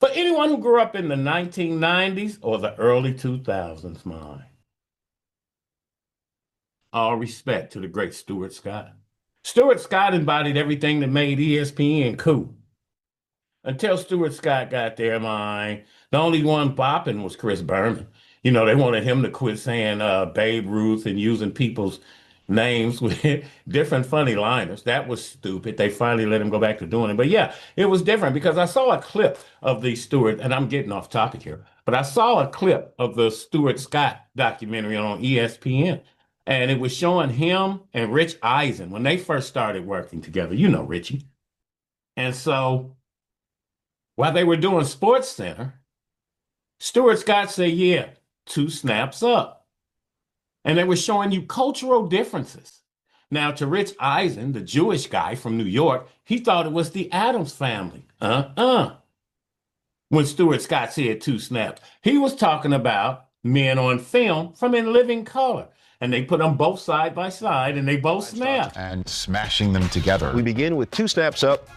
For anyone who grew up in the 1990s or the early 2000s, mine, all respect to the great Stuart Scott. Stuart Scott embodied everything that made ESPN cool. Until Stuart Scott got there, mine, the only one bopping was Chris Berman. You know, they wanted him to quit saying Babe Ruth and using people's names with different funny liners. That was stupid. They finally let him go back to doing it. But yeah, it was different because I saw a clip of the Stuart, and I'm getting off topic here, but I saw a clip of the Stuart Scott documentary on ESPN. And it was showing him and Rich Eisen when they first started working together. You know, Richie. And so while they were doing Sports Center, Stuart Scott said, yeah, two snaps up. And they were showing you cultural differences. Now, to Rich Eisen, the Jewish guy from New York, he thought it was the Addams family. When Stuart Scott said two snaps, he was talking about men on film from In Living Color. And they put them both side by side and they both snapped. And smashing them together. We begin with two snaps up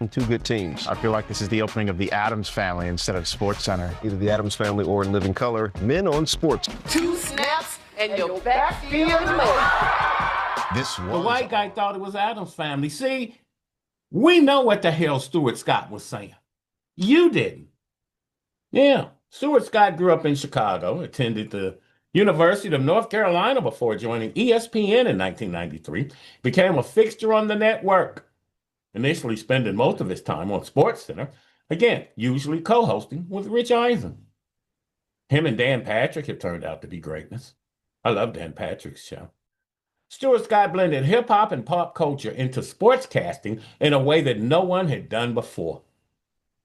and two good teams. I feel like this is the opening of the Addams Family instead of Sports Center. Either the Addams Family or In Living Color. Men on Sports. Two snaps and your back feeling low. The white guy thought it was Addams Family. See, we know what the hell Stuart Scott was saying. You didn't. Yeah, Stuart Scott grew up in Chicago, attended the University of North Carolina before joining ESPN in 1993, became a fixture on the network, initially spending most of his time on SportsCenter, again, usually co-hosting with Rich Eisen. Him and Dan Patrick have turned out to be greatness. I love Dan Patrick's show. Stuart Scott blended hip-hop and pop culture into sportscasting in a way that no one had done before.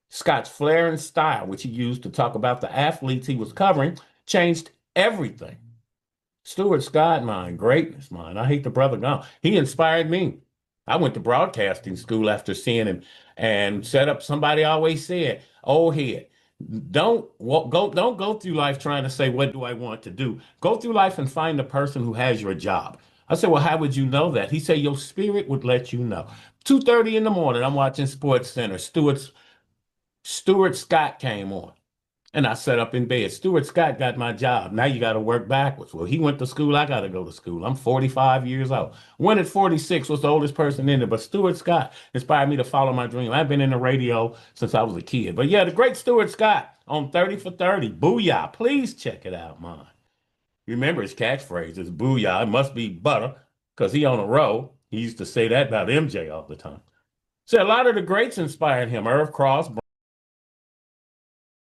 Scott's flair and style, which he used to talk about the athletes he was covering, changed everything. Stuart Scott, mine, greatness, mine. I hate the brother gone. He inspired me. I went to broadcasting school after seeing him and set up. Somebody always said, "Old head, don't go through life trying to say, what do I want to do? Go through life and find the person who has your job." I said, "Well, how would you know that?" He said, "Your spirit would let you know." 2:30 in the morning, I'm watching Sports Center. Stuart Scott came on. And I sat up in bed. Stuart Scott got my job. Now you got to work backwards. Well, he went to school. I got to go to school. I'm 45 years old. When at 46 was the oldest person in there. But Stuart Scott inspired me to follow my dream. I've been in the radio since I was a kid. But yeah, the great Stuart Scott on 30 for 30. Boo-yah. Please check it out, man. Remember his catchphrase is boo-yah. It must be butter because he on a roll. He used to say that about MJ all the time. So a lot of the greats inspired him. Irv Cross.